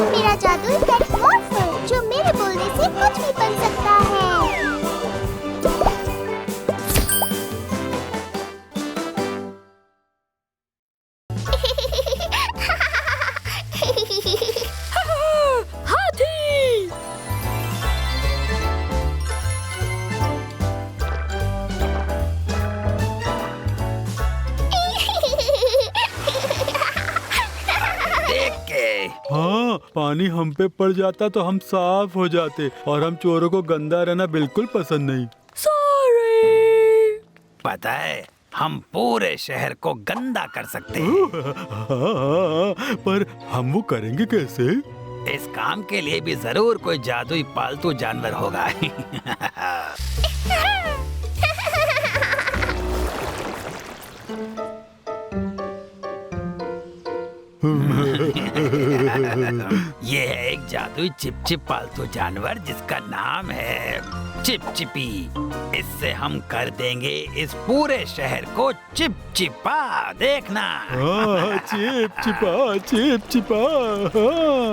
मेरा जादुई पेट मॉर्फल जो मेरे बोलने से कुछ भी बन सकता है। हाथी। देख के हाँ, पानी हम पे पड़ जाता तो हम साफ हो जाते और हम चोरों को गंदा रहना बिल्कुल पसंद नहीं। सॉरी। पता है हम पूरे शहर को गंदा कर सकते हैं। हाँ, पर हम वो करेंगे कैसे? इस काम के लिए भी जरूर कोई जादुई पालतू जानवर होगा। ये है एक जादुई चिपचिप पालतू जानवर जिसका नाम है चिपचिपी। इससे हम कर देंगे इस पूरे शहर को चिपचिपा। देखना। हाँ, चिपचिपा चिपचिपा। हाँ।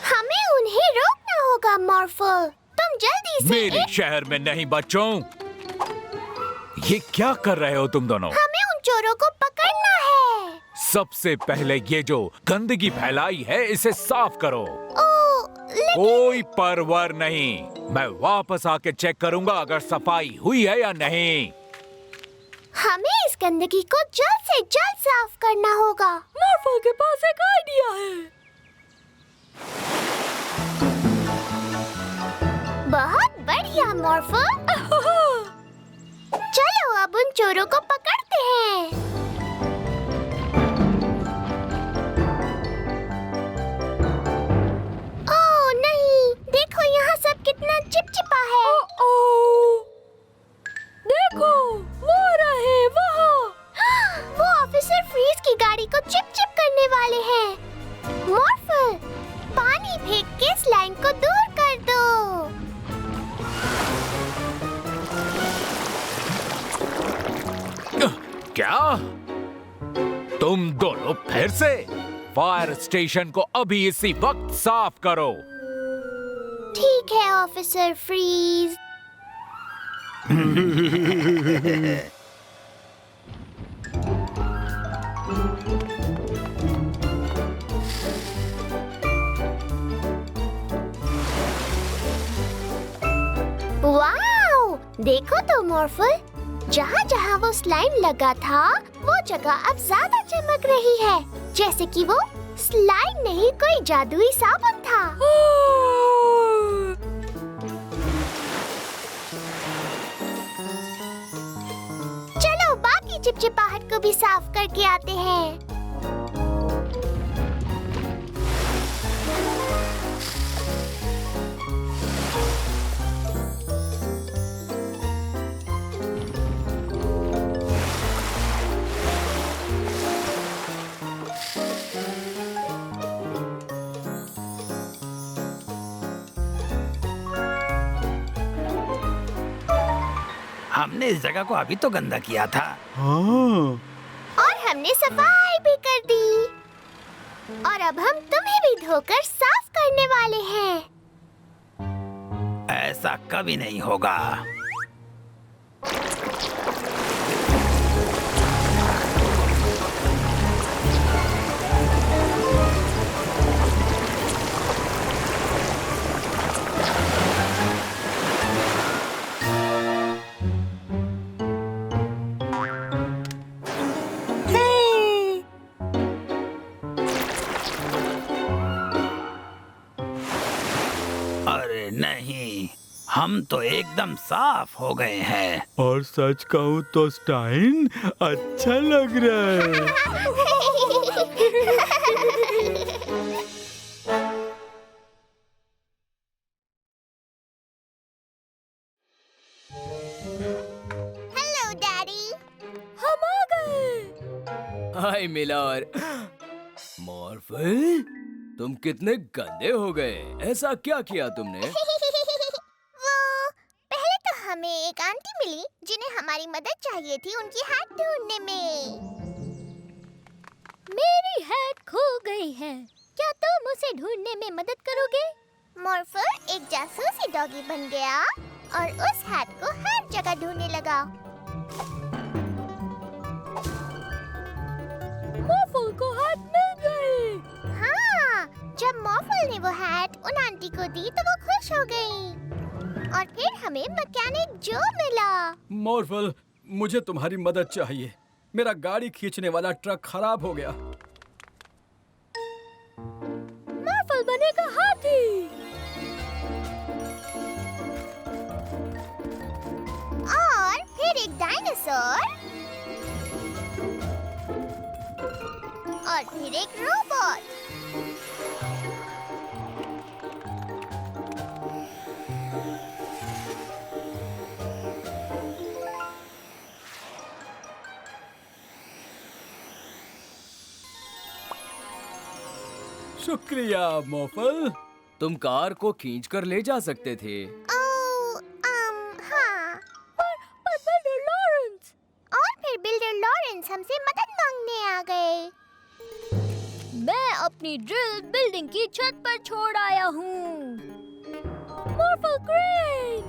हमें उन्हें रोकना होगा मॉर्फल। तुम जल्दी से मेरे शहर में नहीं बच्चों। ये क्या कर रहे हो तुम दोनों? हमें उन चोरों को पकड़ना है। सबसे पहले ये जो गंदगी फैलाई है इसे साफ करो। लेकिन कोई परवाह नहीं। मैं वापस आके चेक करूंगा अगर सफाई हुई है या नहीं। हमें इस गंदगी को जल्द से जल्द साफ करना होगा। मॉर्फल के पास एक आइडिया है। बहुत बढ़िया मॉर्फल। चलो अब उन चोरों को पकड़ते हैं। ओह नहीं, देखो यहाँ सब कितना चिपचिपा है। देखो वो रहे वहाँ। वो ऑफिसर फ्रीज की गाड़ी को चिप-चिप करने वाले हैं। मॉर्फल, पानी फेंक के इस लाइन को दूर कर दो। क्या? तुम दोनों फिर से? फायर स्टेशन को अभी इसी वक्त साफ करो। ठीक है ऑफिसर फ्रीज। वाओ, देखो तो मॉर्फल, जहाँ जहाँ वो स्लाइम लगा था वो जगह अब ज्यादा चमक रही है, जैसे कि वो स्लाइम नहीं कोई जादुई साबुन था। चलो बाकी चिपचिपाहट को भी साफ करके आते हैं। हमने इस जगह को अभी तो गंदा किया था। हाँ। और हमने सफाई भी कर दी। और अब हम तुम्हें भी धोकर साफ करने वाले हैं। ऐसा कभी नहीं होगा। अरे नहीं, हम तो एकदम साफ हो गए हैं। और सच कहूँ तो स्टाइन अच्छा लग रहा है। Hello daddy. हम आ गए। हाय मिलर। मॉर्फल, तुम कितने गंदे हो गए। ऐसा क्या किया तुमने? वो पहले तो हमें एक आंटी मिली जिन्हें हमारी मदद चाहिए थी उनकी हाथ ढूंढने में। मेरी हैट खो गई है। क्या तुम उसे ढूंढने में मदद करोगे? मॉर्फल एक जासूसी डॉगी बन गया और उस हैट को हर जगह ढूंढने लगा। मॉर्फल को हैट मिल गई। हाँ, जब मॉर्फल ने वो हैट उन आंटी को दी तो वो खुश हो गई। और फिर हमें मैकेनिक जो मिला। मॉर्फल, मुझे तुम्हारी मदद चाहिए। मेरा गाड़ी खींचने वाला ट्रक खराब हो गया। मॉर्फल बनेगा हाथी। और फिर एक डायनासोर और फिर एक रोबोट। शुक्रिया मॉर्फल, तुम कार को खींच कर ले जा सकते थे। हाँ। पर बिल्डर लॉरेंस। और फिर बिल्डर लॉरेंस हमसे मदद मांगने आ गए। मैं अपनी ड्रिल बिल्डिंग की छत पर छोड़ आया हूँ। मॉर्फल क्रेन।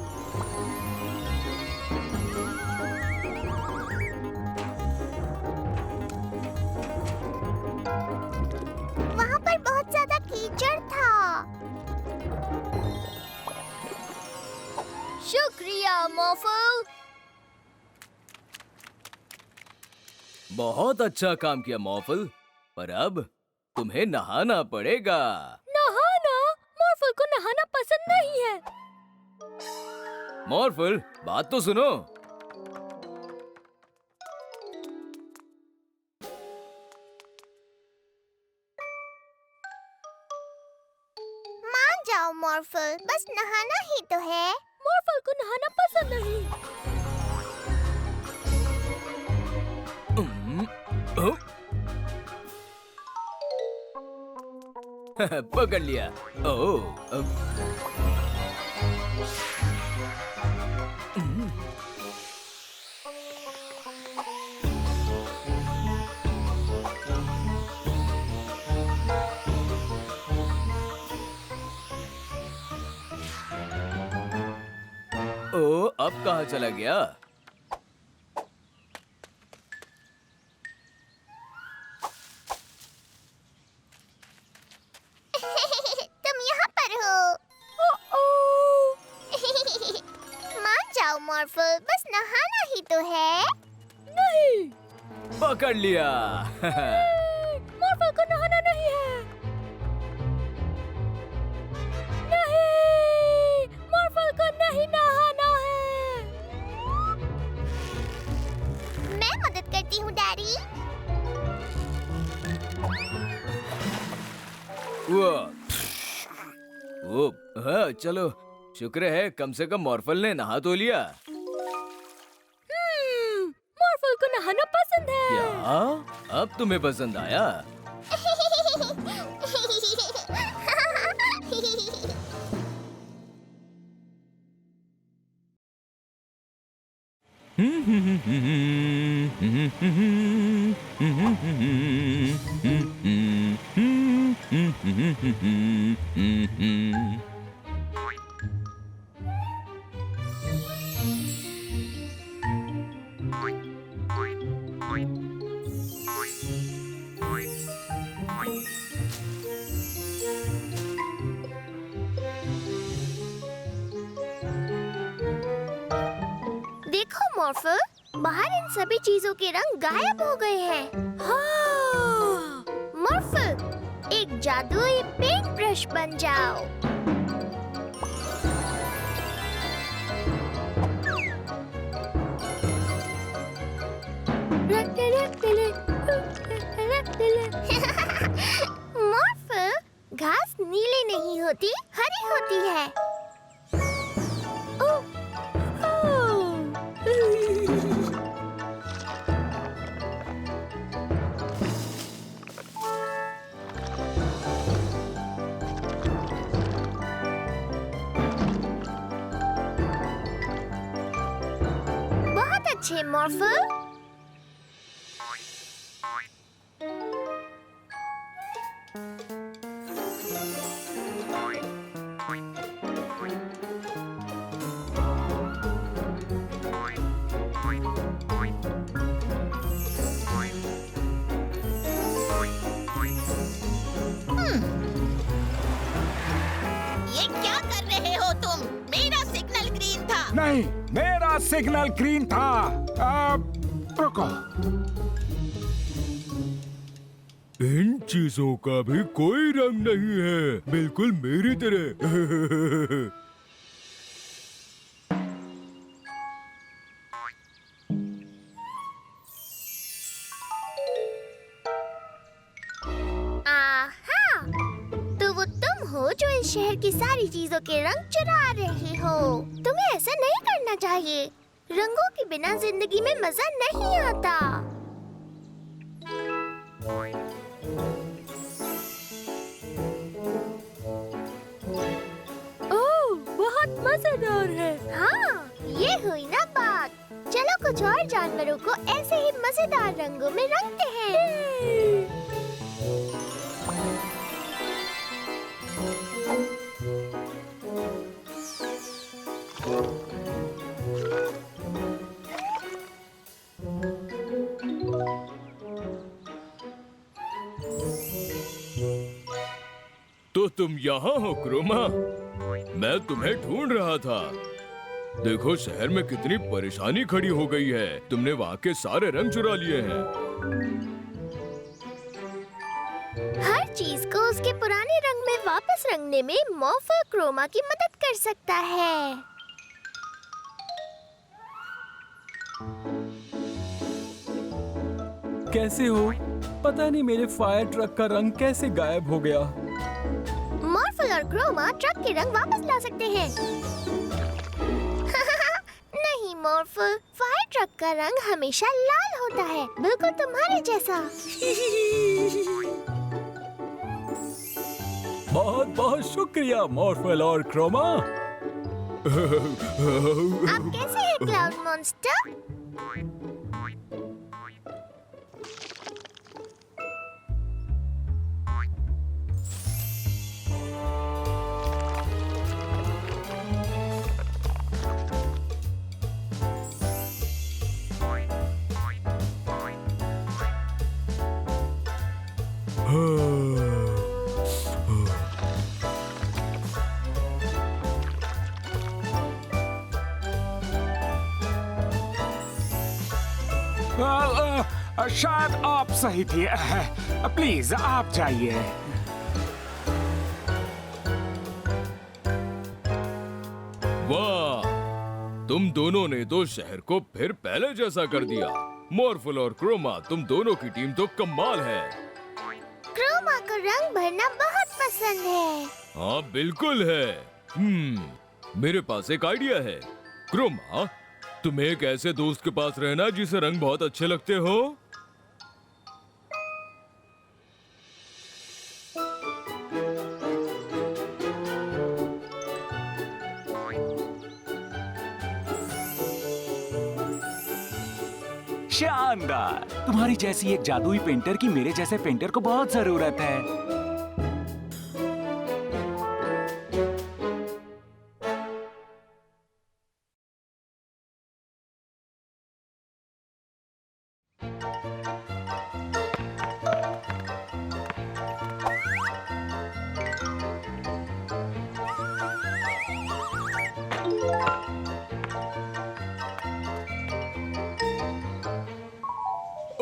वहाँ पर बहुत ज्यादा कीचड़ था। शुक्रिया मॉर्फल। बहुत अच्छा काम किया मॉर्फल, पर अब तुम्हें नहाना पड़ेगा। नहाना? मॉर्फल को नहाना पसंद नहीं है। मॉर्फल, बात तो सुनो। मान जाओ मॉर्फल, बस नहाना ही तो है। मॉर्फल को नहाना पसंद नहीं। पकड़ लिया। ओह, अब कहाँ चला गया? तुम यहाँ पर हो। मान जाओ मॉर्फल, बस नहाना ही तो है। नहीं, पकड़ लिया। मॉर्फल को नहाना नहीं है। नहीं, मॉर्फल को नहीं नहाना है। मैं मदद करती हूँ डैडी। वो हाँ, चलो, शुक्र है कम से कम मॉर्फल ने नहा तो लिया। मॉर्फल को नहाना पसंद है। क्या अब तुम्हें पसंद आया? देखो मॉर्फल, बाहर इन सभी चीजों के रंग गायब हो गए हैं। हाँ। मॉर्फल, एक जादुई पेंट ब्रश बन जाओ। मॉर्फल, घास नीली नहीं होती, हरी होती है। बहुत अच्छे मॉर्फल। ये क्या कर रहे हो तुम? मेरा सिग्नल ग्रीन था। नहीं, मेरा सिग्नल ग्रीन था। रुको। इन चीजों का भी कोई रंग नहीं है, बिल्कुल मेरी तरह। आहा! तो वो तुम हो जो इस शहर की सारी चीजों के रंग चुरा रहे हो। तुम्हें ऐसा नहीं करना चाहिए। रंगों के बिना जिंदगी में मजा नहीं आता। ओह, बहुत मजेदार है। हाँ, ये हुई ना बात। चलो कुछ और जानवरों को ऐसे ही मजेदार रंगों में रंगते हैं। तो तुम यहाँ हो क्रोमा? मैं तुम्हें ढूंढ रहा था। देखो शहर में कितनी परेशानी खड़ी हो गई है। तुमने वहाँ के सारे रंग चुरा लिए हैं। हर चीज को उसके पुराने रंग में वापस रंगने में मॉर्फल क्रोमा की मदद कर सकता है। कैसे हो? पता नहीं मेरे फायर ट्रक का रंग कैसे गायब हो गया। मॉर्फल और क्रोमा ट्रक के रंग वापस ला सकते हैं। नहीं मॉर्फल, फायर ट्रक का रंग हमेशा लाल होता है, बिल्कुल तुम्हारे जैसा। बहुत बहुत शुक्रिया मॉर्फल और क्रोमा। आप कैसे हैं क्लाउड मॉन्स्टर? शायद आप सही थे। प्लीज आप जाइए। वाह, तुम दोनों ने तो शहर को फिर पहले जैसा कर दिया। मॉर्फल और क्रोमा, तुम दोनों की टीम तो कमाल है। क्रोमा को रंग भरना बहुत पसंद है। हाँ बिल्कुल है। मेरे पास एक आइडिया है। क्रोमा, तुम्हें एक ऐसे दोस्त के पास रहना जिसे रंग बहुत अच्छे लगते हो। शानदार! तुम्हारी जैसी एक जादुई पेंटर की मेरे जैसे पेंटर को बहुत जरूरत है।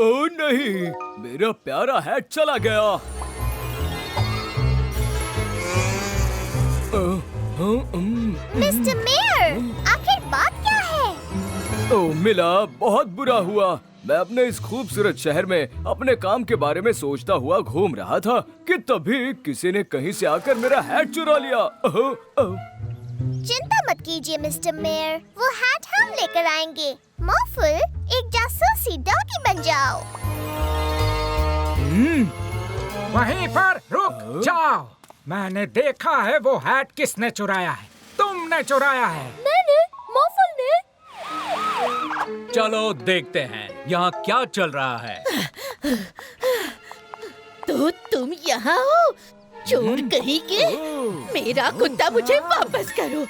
ओह नहीं, मेरा प्यारा हैट चला गया। मिस्टर मेयर, आखिर बात क्या है? ओह मिला, बहुत बुरा हुआ। मैं अपने इस खूबसूरत शहर में अपने काम के बारे में सोचता हुआ घूम रहा था कि तभी किसी ने कहीं से आकर मेरा हैट चुरा लिया। चिंता मत कीजिए मिस्टर मेयर, वो हैट हम लेकर आएंगे। मॉर्फल, एक जासूसी डॉगी बन जाओ। वहीं पर रुक जाओ। मैंने देखा है वो हैट किसने चुराया है। तुमने चुराया है। मैंने, मॉर्फल ने। चलो देखते हैं यहाँ क्या चल रहा है। तू ओह, तुम यहाँ हो? चोर कहीं के? मेरा कुत्ता मुझे वापस करो।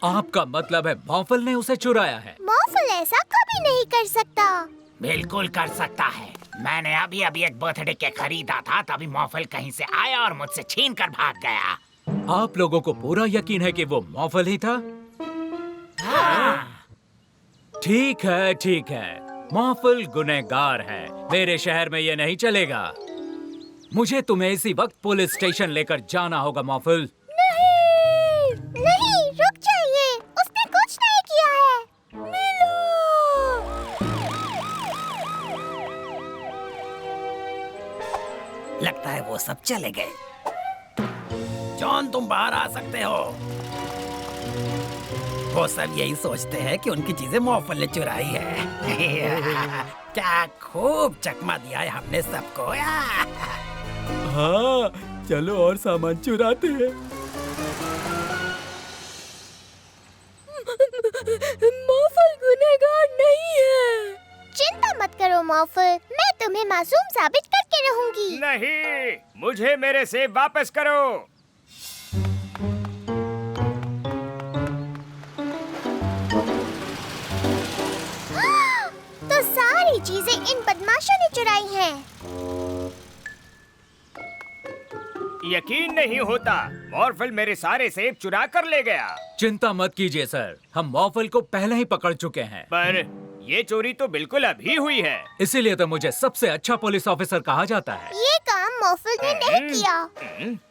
आपका मतलब है मॉर्फल ने उसे चुराया है? मॉर्फल ऐसा कभी नहीं कर सकता। बिल्कुल कर सकता है। मैंने अभी अभी एक बर्थडे केक खरीदा था, तभी मॉर्फल कहीं से आया और मुझसे छीन कर भाग गया। आप लोगों को पूरा यकीन है कि वो मॉर्फल ही था? हाँ। ठीक है, ठीक है। मॉर्फल गुनहगार है। मेरे शहर में ये नहीं चलेगा। मुझे तुम्हें इसी वक्त पुलिस स्टेशन लेकर जाना होगा मॉर्फल। नहीं, नहीं, रुक जाइए। उसने कुछ नहीं किया है। लगता है वो सब चले गए। जॉन, तुम बाहर आ सकते हो। वो सब यही सोचते हैं कि उनकी चीजें मॉर्फल ने चुराई है। क्या खूब चकमा दिया है हमने सबको। हाँ, चलो और सामान चुराते हैं। मॉर्फल गुनहगार नहीं है। चिंता मत करो मॉर्फल, मैं तुम्हें मासूम साबित करके रहूंगी। नहीं, मुझे मेरे सेब वापस करो। तो सारी चीजें इन बदमाशों ने चुराई हैं। यकीन नहीं होता, मॉर्फल मेरे सारे सेब चुरा कर ले गया। चिंता मत कीजिए सर, हम मॉर्फल को पहले ही पकड़ चुके हैं। पर ये चोरी तो बिल्कुल अभी हुई है। इसीलिए तो मुझे सबसे अच्छा पुलिस ऑफिसर कहा जाता है। ये काम मॉर्फल ने नहीं किया,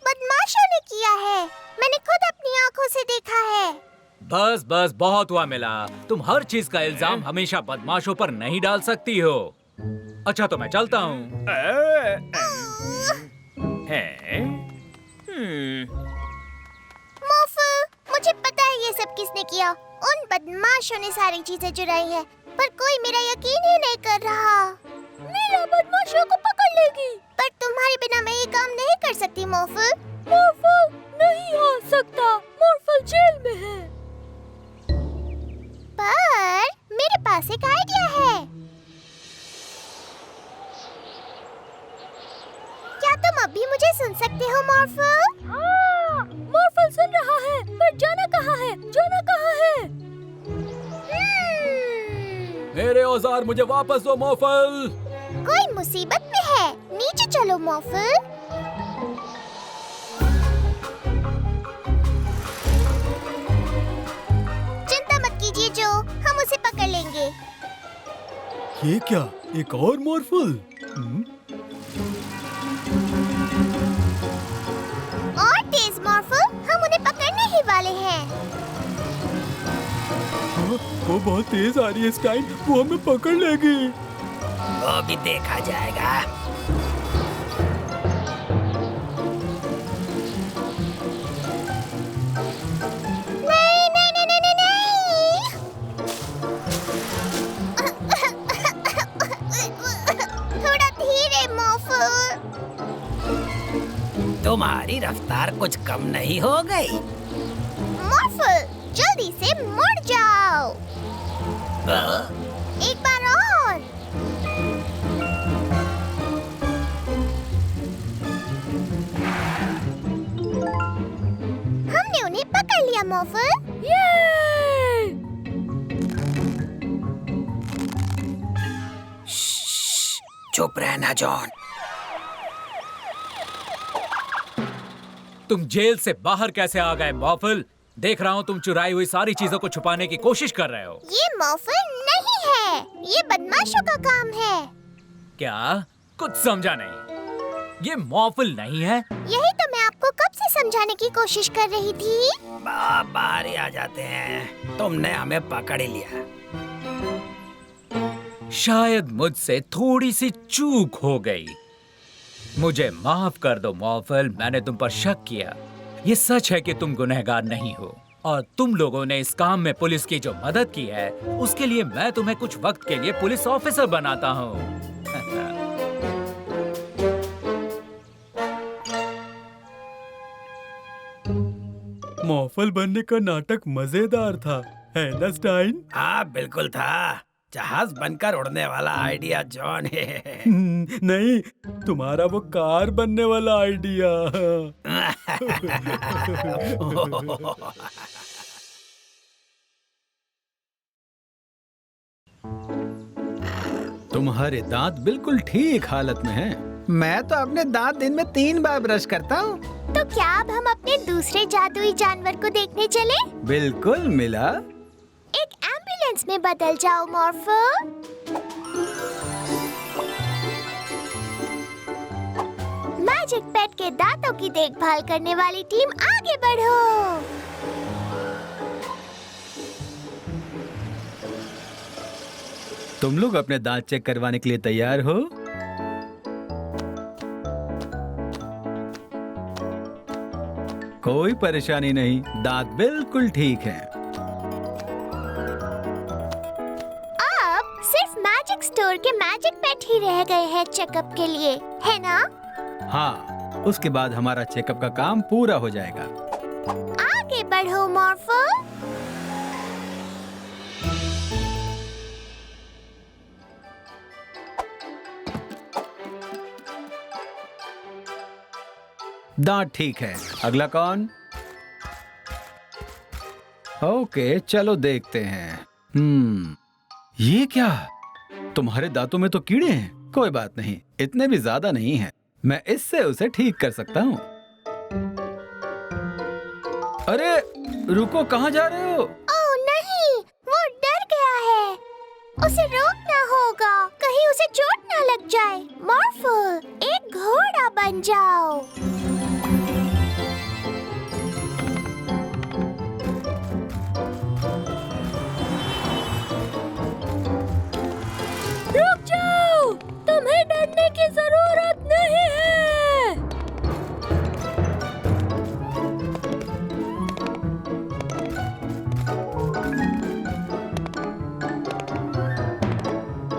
बदमाशों ने किया है। मैंने खुद अपनी आंखों से देखा है। बस बस, बहुत हुआ मिला। तुम हर चीज का इल्जाम हमेशा बदमाशों पर नहीं डाल सकती हो। अच्छा तो मैं चलता हूँ। मॉर्फल, मुझे पता है ये सब किसने किया। उन बदमाशों ने सारी चीजें चुराई है, पर कोई मेरा यकीन ही नहीं कर रहा। मीरा बदमाशों को पकड़ लेगी। पर तुम्हारे बिना मैं ये काम नहीं कर सकती मॉर्फल। मॉर्फल नहीं आ सकता, मॉर्फल जेल में है। पर मेरे पास एक आइडिया है। क्या तुम अभी मुझे सुन सकते हो मॉर्फल? हाँ, मॉर्फल सुन रहा है, पर जाना कहाँ है? जाना कहाँ है? मेरे औजार मुझे वापस दो मॉर्फल। कोई मुसीबत में है, नीचे चलो मॉर्फल। चिंता मत कीजिए जो, हम उसे पकड़ लेंगे। ये क्या, एक और मॉर्फल? और तेज मॉर्फल, हम उन्हें पकड़ने ही वाले हैं। हाँ, वो बहुत तेज आ रही है स्टाइन, वो हमें पकड़ लेगी। वो भी देखा जाएगा। नहीं नहीं नहीं नहीं नहीं, नहीं। थोड़ा धीरे मॉर्फल। तुम्हारी रफ्तार कुछ कम नहीं हो गई? मॉर्फल, जल्दी से मुड़ जाओ। एक बार और। हमने उन्हें पकड़ लिया मॉर्फल। ये चुप रहना जॉन। तुम जेल से बाहर कैसे आ गए मॉर्फल? देख रहा हूँ तुम चुराई हुई सारी चीजों को छुपाने की कोशिश कर रहे हो। ये मॉर्फल नहीं है, ये बदमाशों का काम है। क्या? कुछ समझा नहीं। ये मॉर्फल नहीं है। यही तो मैं आपको कब से समझाने की कोशिश कर रही थी। बाहर ही आ जाते हैं, तुमने हमें पकड़ ही लिया। शायद मुझसे थोड़ी सी चूक हो गई। मुझे माफ कर दो मॉर्फल, मैंने तुम पर शक किया। ये सच है कि तुम गुनहगार नहीं हो, और तुम लोगों ने इस काम में पुलिस की जो मदद की है उसके लिए मैं तुम्हें कुछ वक्त के लिए पुलिस ऑफिसर बनाता हूँ। मॉर्फल बनने का नाटक मजेदार था, है ना स्टाइन? हाँ बिल्कुल था। जहाज बनकर उड़ने वाला आइडिया जॉन है। नहीं, तुम्हारा वो कार बनने वाला आइडिया। तुम्हारे दांत बिल्कुल ठीक हालत में हैं। मैं तो अपने दांत दिन में 3 बार ब्रश करता हूँ। तो क्या अब हम अपने दूसरे जादुई जानवर को देखने चले? बिल्कुल मिला। एक एम्बुलेंस में बदल जाओ मॉर्फो। मैजिक पेट के दांतों की देखभाल करने वाली टीम आगे बढ़ो। तुम लोग अपने दांत चेक करवाने के लिए तैयार हो? कोई परेशानी नहीं, दांत बिल्कुल ठीक हैं। अब सिर्फ मैजिक स्टोर के मैजिक पेट ही रह गए हैं चेकअप के लिए, है ना? हाँ, उसके बाद हमारा चेकअप का काम पूरा हो जाएगा। आगे बढ़ो मॉर्फो। दांत ठीक है। अगला कौन? ओके, चलो देखते हैं। ये क्या? तुम्हारे दांतों में तो कीड़े हैं। कोई बात नहीं, इतने भी ज्यादा नहीं हैं। मैं इससे उसे ठीक कर सकता हूँ। अरे रुको, कहाँ जा रहे हो? ओह नहीं, वो डर गया है। उसे रोकना होगा, कहीं उसे चोट ना लग जाए। मॉर्फो, एक घोड़ा बन जाओ। रुक जाओ, तुम्हें डरने की जरूरत नहीं है।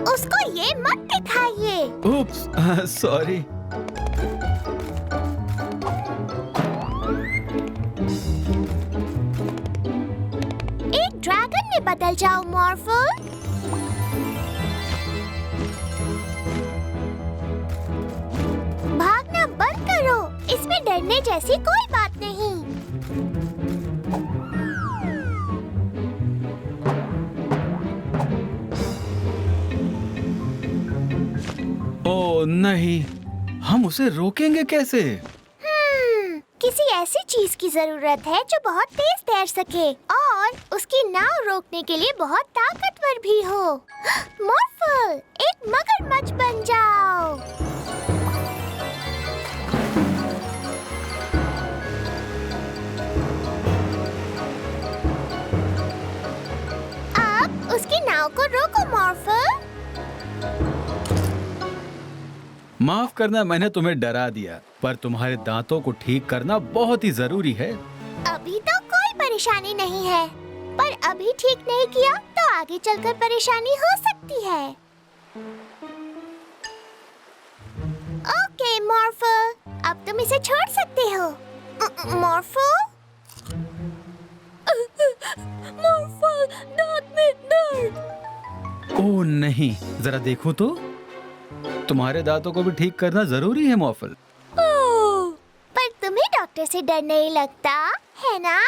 उसको ये मत दिखाइए। उप्स, सॉरी। एक ड्रैगन में बदल जाओ मॉर्फो। भागना बंद करो, इसमें डरने जैसी कोई बात नहीं। ओ नहीं, हम उसे रोकेंगे कैसे? किसी ऐसी चीज की जरूरत है जो बहुत तेज तैर सके और उसकी नाव रोकने के लिए बहुत ताकतवर भी हो। मॉर्फो, एक मगरमच्छ बन जाओ। अब उसकी नाव को रोको मॉर्फो। माफ करना, मैंने तुम्हें डरा दिया, पर तुम्हारे दांतों को ठीक करना बहुत ही जरूरी है। अभी तो कोई परेशानी नहीं है, पर अभी ठीक नहीं किया तो आगे चलकर परेशानी हो सकती है। ओके मॉर्फो, अब तुम इसे छोड़ सकते हो। मॉर्फो, मॉर्फो, दांत में दर्द। ओह नहीं, जरा देखो तो। तुम्हारे दांतों को भी ठीक करना जरूरी है मॉर्फल। पर तुम्हें डॉक्टर से डर नहीं लगता, है ना?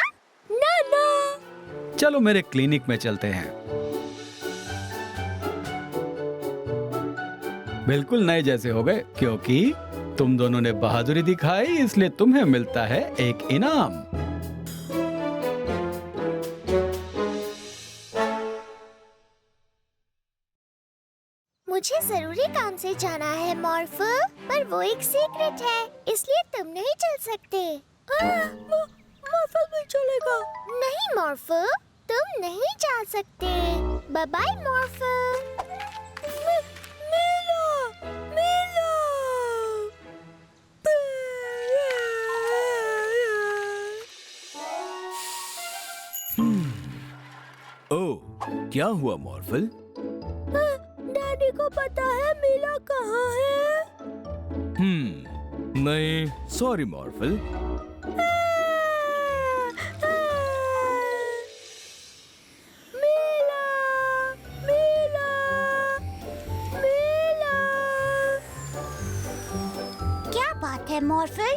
ना। चलो मेरे क्लिनिक में चलते हैं। बिल्कुल नए जैसे हो गए, क्योंकि तुम दोनों ने बहादुरी दिखाई, इसलिए तुम्हें मिलता है एक इनाम। मुझे जरूरी काम से जाना है मॉर्फो, पर वो एक सीक्रेट है, इसलिए तुम नहीं चल सकते। मॉर्फो भी चलेगा। नहीं मॉर्फो, तुम नहीं जा सकते। Bye bye morpho. ओह, क्या हुआ मॉर्फल? डैडी को पता है मीला कहाँ है? नहीं, सॉरी मॉर्फल। मीला, मीला। बात है मॉर्फल?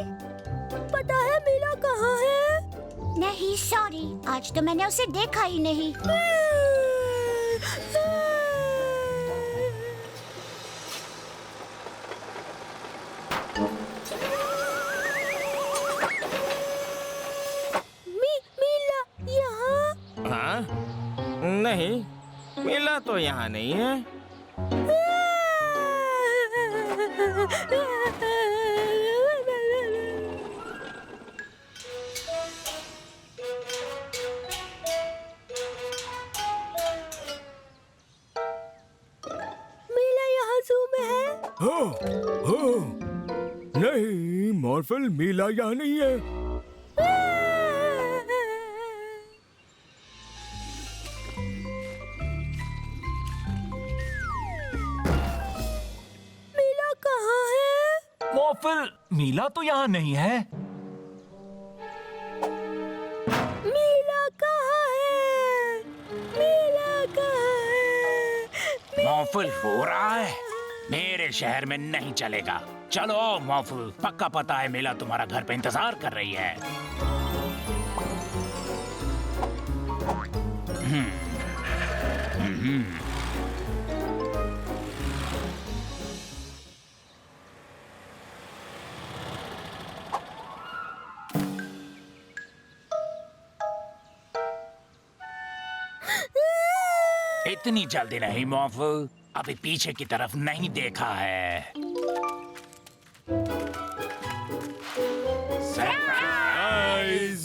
पता है मीला कहाँ है? नहीं सॉरी, आज तो मैंने उसे देखा ही नहीं। मीला यहाँ? हाँ? नहीं, मीला तो यहाँ नहीं है। मीला यहाँ ज़ू में है? नहीं मॉर्फल, मीला यहाँ नहीं है। मीला कहाँ है? मॉर्फल, मीला तो यहाँ नहीं है। मीला कहाँ है? मीला कहाँ है? मॉर्फल हो रहा है, मेरे शहर में नहीं चलेगा। चलो मॉर्फल, पक्का पता है मीला तुम्हारा घर पे इंतजार कर रही है। इतनी जल्दी नहीं मॉर्फल, अभी पीछे की तरफ नहीं देखा है। सरप्राइज!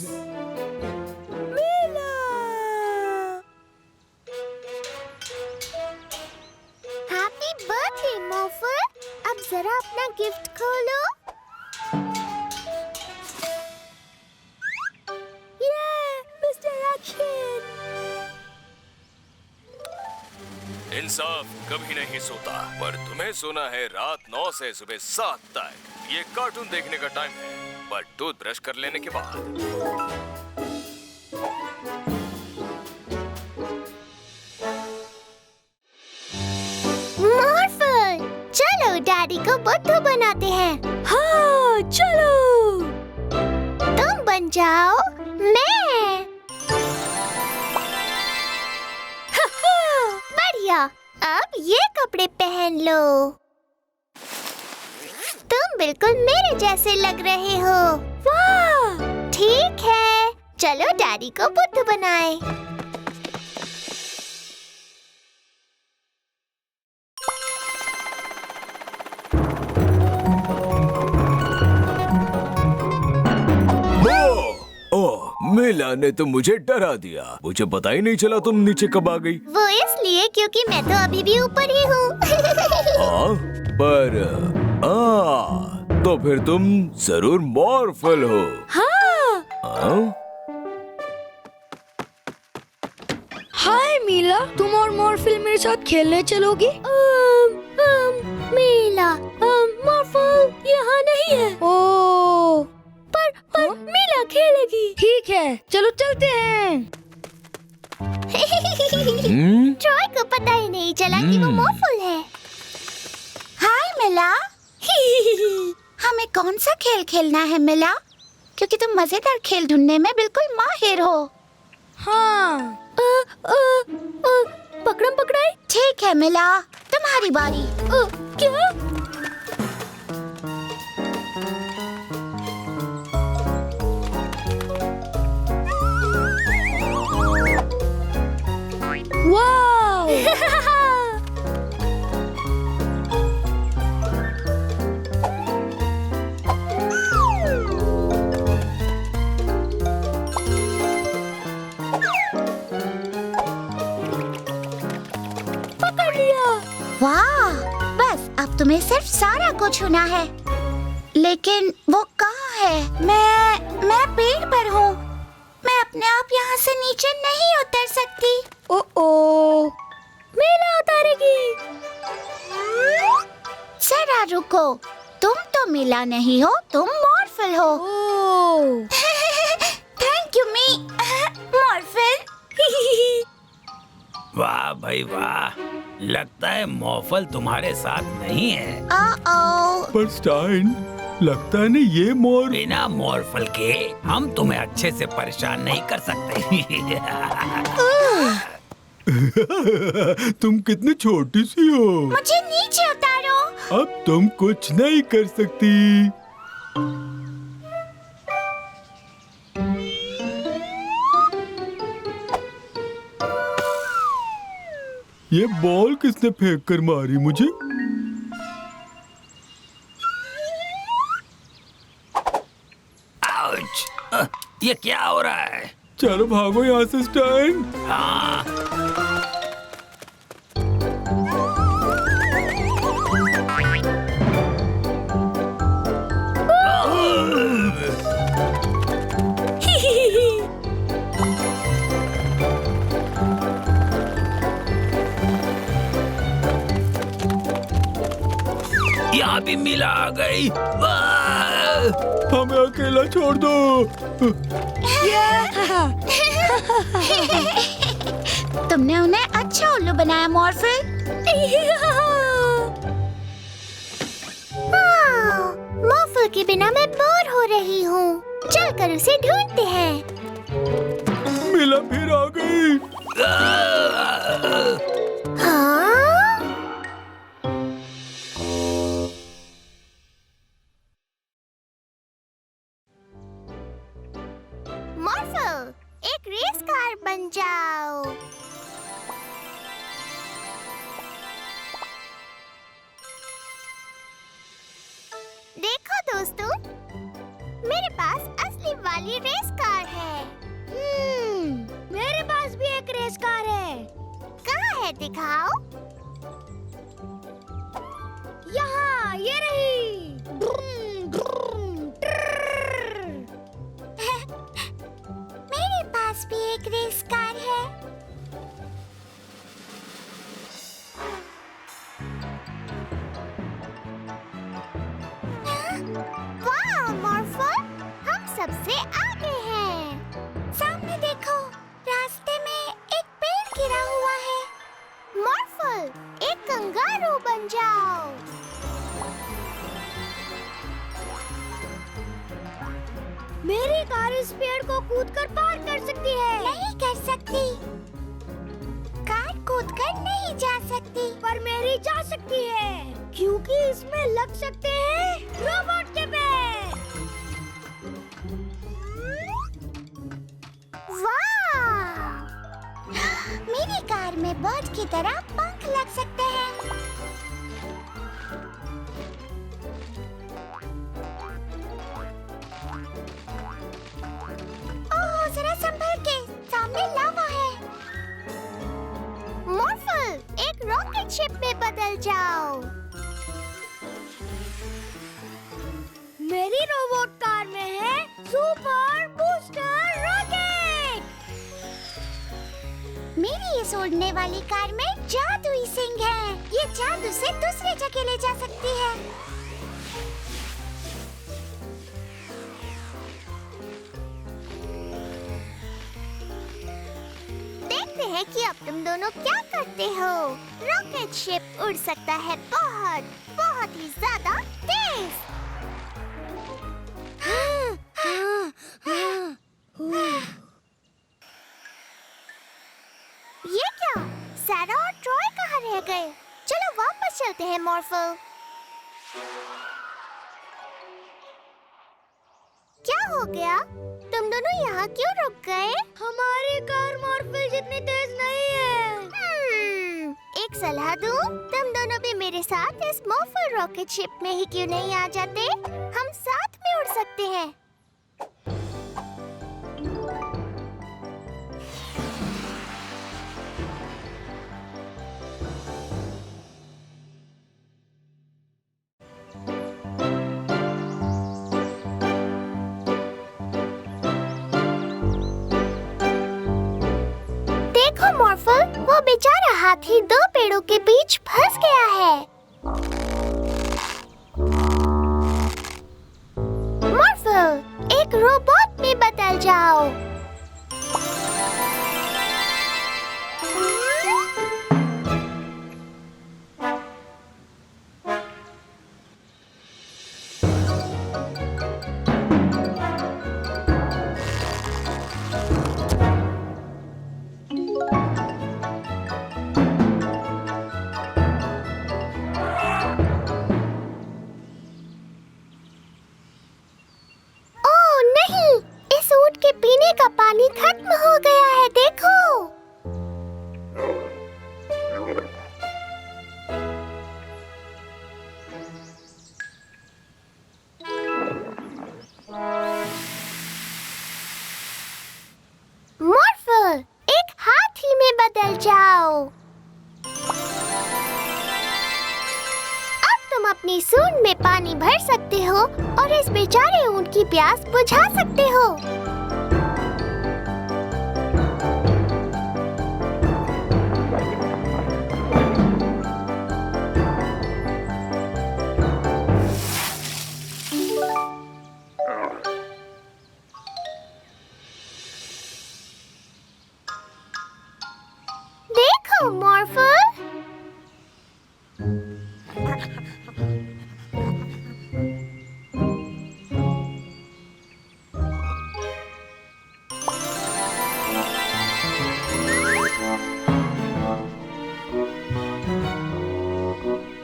हैप्पी बर्थडे मॉर्फल। अब जरा अपना गिफ्ट खोलो। Mister action. इंसाफ कभी नहीं सोता, पर तुम्हें सोना है रात 9 से सुबह 7 तक। ये कार्टून देखने का टाइम है, पर टूथब्रश कर लेने के बाद। मॉर्फल, चलो डैडी को बुद्धू बनाते हैं। हाँ चलो। तुम बन जाओ मैं। बढ़िया, अब ये कपड़े पहन लो। तुम बिल्कुल मेरे जैसे लग रहे हो। वाह! ठीक है, चलो डैडी को बुद्धू बनाए। ओह, मीला ने तो मुझे डरा दिया। मुझे पता ही नहीं चला तुम नीचे कब आ गई। वो इसलिए क्योंकि मैं तो अभी भी ऊपर ही हूँ। हाँ, पर तो फिर तुम जरूर मॉर्फल हो। हाँ? हाय मीला, तुम और मॉर्फल मेरे साथ खेलने चलोगी? मीला, मॉर्फल यहाँ नहीं है। ओह, पर मीला खेलेगी। ठीक है, चलो चलते हैं। ट्रॉय को पता ही नहीं चला कि वो मॉर्फल है। हाय मिला। हमें कौन सा खेल खेलना है मिला? क्योंकि तुम मजेदार खेल ढूंढने में बिल्कुल माहिर हो। हाँ। पकड़म पकड़ाई। ठीक है मिला, तुम्हारी बारी। क्या? वाव! पकड़ लिया। वाह, बस अब तुम्हें सिर्फ सारा को छूना है। लेकिन वो कहाँ है? मैं पेड़ पर हूँ। मैं अपने आप यहाँ से नीचे नहीं उतर सकती। ओ, मीला उतारेगी। जरा रुको, तुम तो मिला नहीं हो, तुम मॉर्फल हो। थैंक यू मी मॉर्फल। वाह भाई वाह, लगता है मॉर्फल तुम्हारे साथ नहीं है। ओ पर स्टाइन, लगता है ना ये मोर बिना मोरफल के हम तुम्हें अच्छे से परेशान नहीं कर सकते। तुम कितनी छोटी सी हो। मुझे नीचे उतारो। अब तुम कुछ नहीं कर सकती। ये बॉल किसने फेंक कर मारी मुझे? आउच! ये क्या हो रहा है? चलो भागो यहाँ से स्टैन। हाँ। यहाँ भी मिला आ गई। हमें अकेला छोड़ दो। तुमने उन्हें अच्छा उल्लू बनाया मॉर्फल। मॉर्फल के बिना मैं बोर हो रही हूँ। चलकर उसे ढूंढते हैं। मिला फिर आ गई। हाँ? मॉर्फल, एक रेस कार बन जाओ। देखो दोस्तों, मेरे पास असली वाली रेस कार है। मेरे पास भी एक रेस कार है। कहाँ है, दिखाओ। यहाँ, ये रही। मेरे पास भी एक रेस कार है। वाह मॉर्फल, हम सबसे आगे हैं। सामने देखो, रास्ते में एक पेड़ गिरा हुआ है। मॉर्फल, एक कंगारू बन जाओ। मेरी कार इस पेड़ को कूदकर पार कर सकती है। नहीं कर सकती। कार कूदकर नहीं जा सकती। पर मेरी जा सकती है, क्योंकि इसमें लग सकते हैं रोबोट के पैर। वाह! मेरी कार में बर्ड की तरह पंख लग सकते हैं। ओह, जरा संभल के, सामने लावा है। मॉर्फल, एक रॉकेट शिप में बदल जाओ। मेरी रोबोट कार में है सुपर बूस्टर रॉकेट। मेरी इस उड़ने वाली कार में जादुई सिंह है। ये जादू से दूसरी जगह ले जा सकती है। देखते हैं कि अब तुम दोनों क्या करते हो। रॉकेट शिप उड़ सकता है बहुत बहुत ही ज्यादा तेज। ये क्या? सारा और ट्रॉय कहाँ रह गए? चलो वापस चलते हैं मॉर्फल। क्या हो गया? तुम दोनों यहाँ क्यों रुक गए? हमारी कार मॉर्फल जितनी तेज नहीं है। एक सलाह दूं? तुम दोनों भी मेरे साथ इस मॉर्फल रॉकेट शिप में ही क्यों नहीं आ जाते? हम साथ में उड़ सकते हैं। देखो मॉर्फल, वो बेचारा हाथी दो पेड़ों के बीच फंस गया है। मॉर्फल, एक रोबोट में बदल जाओ। अपनी सूंड में पानी भर सकते हो और इस बेचारे ऊंट की प्यास बुझा सकते हो। देखो मॉर्फल,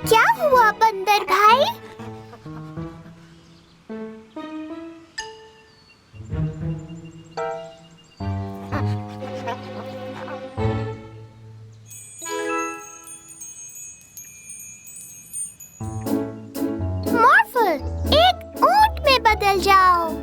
क्या हुआ बंदर भाई? मॉर्फल, एक ऊंट में बदल जाओ।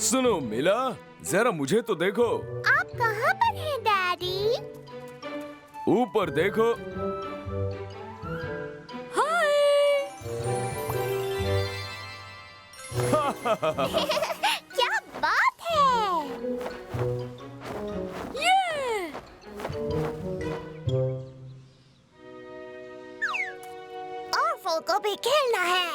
सुनो मिला, जरा मुझे तो देखो। आप कहाँ पर हैं डैडी? ऊपर देखो। क्या बात है? ऑर्फल को भी खेलना है।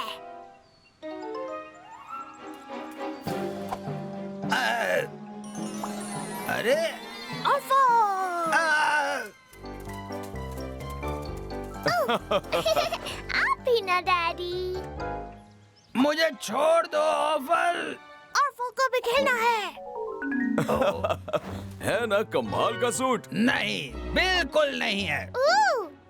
अरे ऑर्फल! आप भी ना डैडी। मुझे छोड़ दो ऑफल। ऑर्फल को भी खेलना है। है ना कमाल का सूट? नहीं, बिल्कुल नहीं है।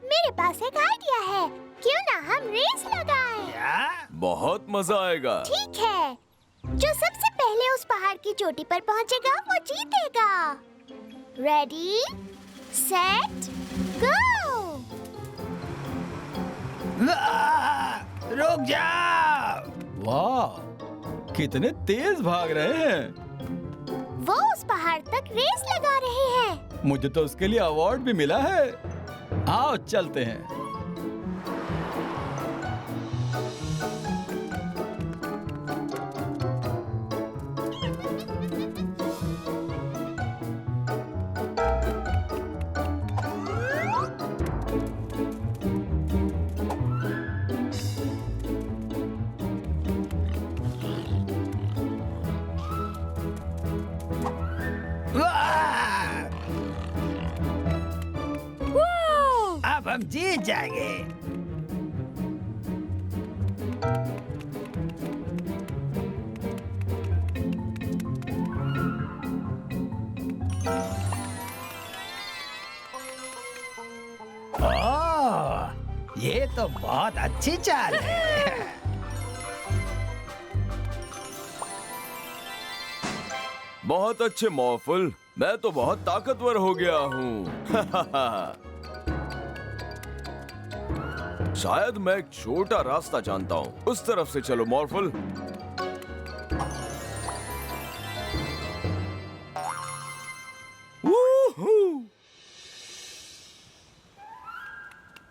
मेरे पास एक आइडिया है, क्यों ना हम रेस लगाएं? क्या? बहुत मजा आएगा। ठीक है, जो सबसे पहले उस पहाड़ की चोटी पर पहुंचेगा वो जीतेगा। रेडी, सेट, गो! रुक जाओ! वाह, कितने तेज भाग रहे हैं। वो उस पहाड़ तक रेस लगा रहे हैं। मुझे तो उसके लिए अवार्ड भी मिला है। आओ चलते हैं। अब हम जीत जाएंगे। ओह, ये तो बहुत अच्छी चाल है। बहुत अच्छे मॉर्फल, मैं तो बहुत ताकतवर हो गया हूँ। शायद मैं एक छोटा रास्ता जानता हूँ, उस तरफ से चलो मॉर्फल।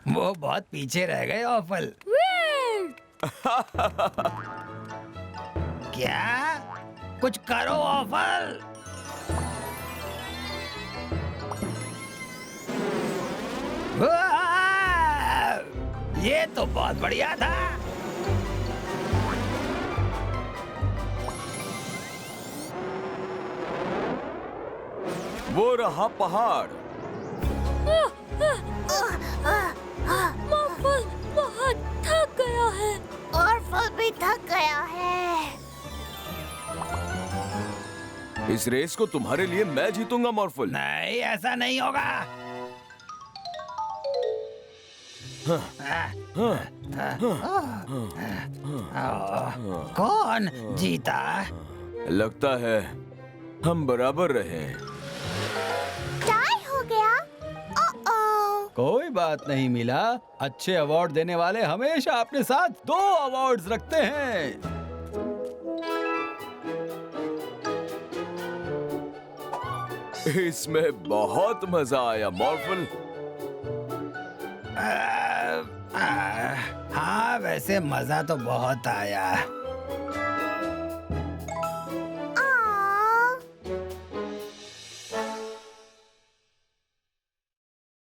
वो बहुत पीछे रह गए ऑफल। क्या? कुछ करो ऑफल। ये तो बहुत बढ़िया था। वो रहा पहाड़। मॉर्फल बहुत थक गया है। मॉर्फल भी थक गया है। इस रेस को तुम्हारे लिए मैं जीतूंगा मॉर्फल। नहीं, ऐसा नहीं होगा। कौन जीता? लगता है हम बराबर रहे। टाई हो गया। कोई बात नहीं मिला, अच्छे अवार्ड देने वाले हमेशा अपने साथ 2 अवार्ड्स रखते हैं। इसमें बहुत मजा आया मॉर्फल। हाँ, वैसे मजा तो बहुत आया।